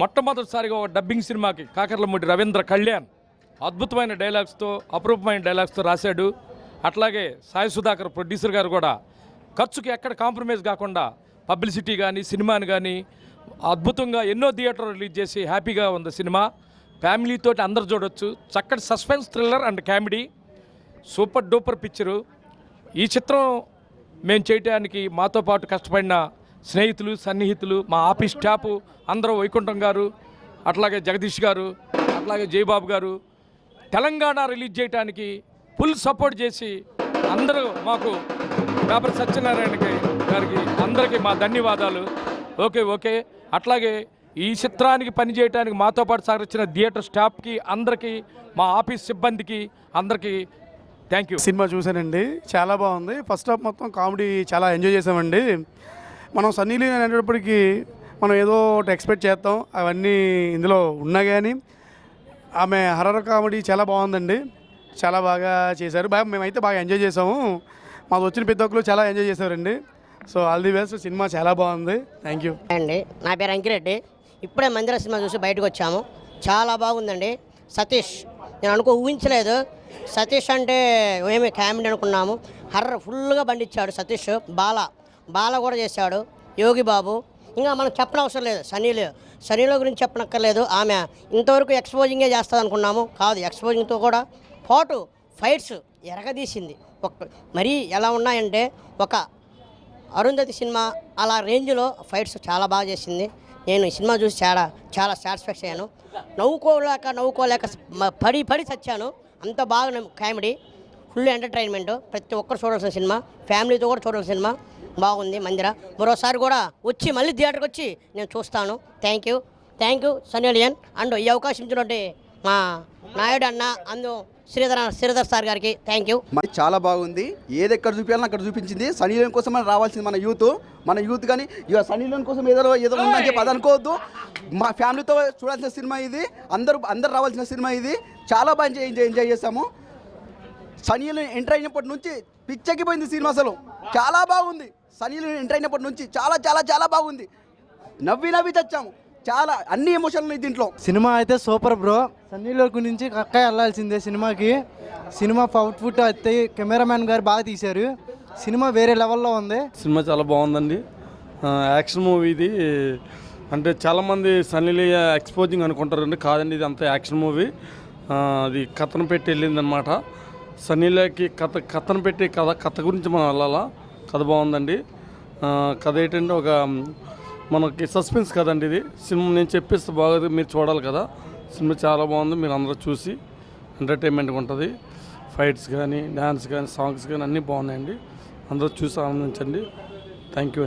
మొట్టమొదటిసారిగా ఒక డబ్బింగ్ సినిమాకి కాకర్లమూడి రవీంద్ర కళ్యాణ్ అద్భుతమైన డైలాగ్స్తో అపరూపమైన డైలాగ్స్తో రాశాడు. అట్లాగే సాయి సుధాకర్ ప్రొడ్యూసర్ గారు కూడా ఖర్చుకి ఎక్కడ కాంప్రమైజ్ కాకుండా పబ్లిసిటీ కానీ సినిమాని కానీ అద్భుతంగా ఎన్నో థియేటర్లు రిలీజ్ చేసి హ్యాపీగా ఉంది సినిమా. ఫ్యామిలీతో అందరు చూడొచ్చు. చక్కటి suspense thriller and comedy, super duper picture. ఈ చిత్రం మేము చేయటానికి మాతో పాటు కష్టపడిన స్నేహితులు, సన్నిహితులు, మా ఆఫీస్ స్టాఫ్ అందరూ, వైకుంఠం గారు, అట్లాగే జగదీష్ గారు, అట్లాగే జయబాబు గారు, తెలంగాణ రిలీజ్ చేయడానికి ఫుల్ సపోర్ట్ చేసి అందరూ మాకు పేపర్ సత్యనారాయణ గారికి అందరికీ మా ధన్యవాదాలు. ఓకే. అట్లాగే ఈ చిత్రానికి పనిచేయడానికి మాతో పాటు సహకరించిన థియేటర్ స్టాఫ్కి అందరికీ, మా ఆఫీస్ సిబ్బందికి అందరికీ థ్యాంక్ యూ. సినిమా చూశానండి, చాలా బాగుంది. ఫస్ట్ హాఫ్ మొత్తం కామెడీ చాలా ఎంజాయ్ చేసామండి. మనం సన్నీ లియోన్ అనేటప్పటికీ మనం ఏదో ఒకటి ఎక్స్పెక్ట్ చేస్తాం, అవన్నీ ఇందులో ఉన్నా కానీ ఆమె హర్రర్ కామెడీ చాలా బాగుందండి. చాలా బాగా చేశారు. మేమైతే బాగా ఎంజాయ్ చేసాము. మాకు వచ్చిన ప్రతి ఒక్కరు చాలా ఎంజాయ్ చేశారండి. So all the best. Cinema చాలా బాగుంది. థ్యాంక్ యూ అండి. నా పేరు అంకిరెడ్డి. ఇప్పుడే మందిర సినిమా చూసి బయటకు వచ్చాము. చాలా బాగుందండి. సతీష్ నేను ఊహించలేదు. సతీష్ అంటే ఏమి కామెడీ అనుకున్నాము. హర్రర్ ఫుల్గా బండిచ్చాడు సతీష్. బాల కూడా చేశాడు. యోగి బాబు, ఇంకా మనం చెప్పనవసరం లేదు. సనీలో గురించి చెప్పనక్కర్లేదు. ఆమె ఇంతవరకు ఎక్స్పోజింగే చేస్తుంది అనుకున్నాము, కాదు, ఎక్స్పోజింగ్తో కూడా పాటు ఫైట్స్ ఎరగదీసింది. మరీ ఎలా ఉన్నాయంటే ఒక అరుంధతి సినిమా అలా రేంజ్లో ఫైట్స్ చాలా బాగా చేసింది. నేను ఈ సినిమా చూసి చాలా సాటిస్ఫాక్షన్ అయ్యాను. నవ్వుకోలేక పడి చచ్చాను. అంత బాగా కామెడీ, ఫుల్ ఎంటర్టైన్మెంట్. ప్రతి ఒక్కరు చూడాల్సిన సినిమా, ఫ్యామిలీతో కూడా చూడాల్సిన సినిమా. బాగుంది మందిర. మరోసారి కూడా వచ్చి మళ్ళీ థియేటర్కి వచ్చి నేను చూస్తాను. Thank you Sunny Leone. And ఈ అవకాశం ఇచ్చినట్టు మా నాయుడు అన్న, అందు శ్రీధర్ సార్ గారికి థ్యాంక్ యూ. చాలా బాగుంది. ఏది ఎక్కడ చూపించాలని అక్కడ చూపించింది. సన్నీ లియోన్ కోసం మనం రావాల్సింది మన యూత్ కానీ ఇక సన్నీ లియోన్ కోసం ఏదో ఉందని చెప్పి అది అనుకోవద్దు. మా ఫ్యామిలీతో చూడాల్సిన సినిమా ఇది. అందరు రావాల్సిన సినిమా ఇది. చాలా బాగా ఎంజాయ్ చేస్తాము. సన్నీ లియోన్ ఎంటర్ అయినప్పటి నుంచి పిచ్చెక్కిపోయింది సినిమా. అసలు చాలా బాగుంది. సన్నీ లియోన్ ఎంటర్ అయినప్పటి నుంచి చాలా బాగుంది. నవ్వి తెచ్చాము. చాలా అన్ని ఎమోషన్లు దీంట్లో. సినిమా అయితే సూపర్ బ్రో. సన్నీ లియోన్ గురించి అక్కయ్య వెళ్ళాల్సిందే సినిమాకి. సినిమా అవుట్పుట్ అయితే కెమెరామ్యాన్ గారు బాగా తీశారు. సినిమా వేరే లెవెల్లో ఉంది. సినిమా చాలా బాగుందండి. యాక్షన్ మూవీ ఇది. అంటే చాలామంది సన్నీ లియోన్ ఎక్స్పోజింగ్ అనుకుంటారండి, కాదండి, ఇది అంతా యాక్షన్ మూవీ. అది కథను పెట్టి వెళ్ళిందనమాట. సన్నీ లియోన్కి కథను పెట్టి కథ గురించి మనం వెళ్ళాలా. కథ బాగుందండి. కథ ఏంటంటే ఒక మనకి సస్పెన్స్ కదండి ఇది. సినిమా నేను చెప్పేస్తే బాగా మీరు చూడాలి కదా. సినిమా చాలా బాగుంది. మీరు అందరూ చూసి ఎంటర్టైన్మెంట్గా ఉంటుంది. ఫైట్స్ కానీ, డ్యాన్స్ కానీ, సాంగ్స్ కానీ అన్నీ బాగున్నాయండి. అందరూ చూసి ఆనందించండి. థ్యాంక్ యూ అండి.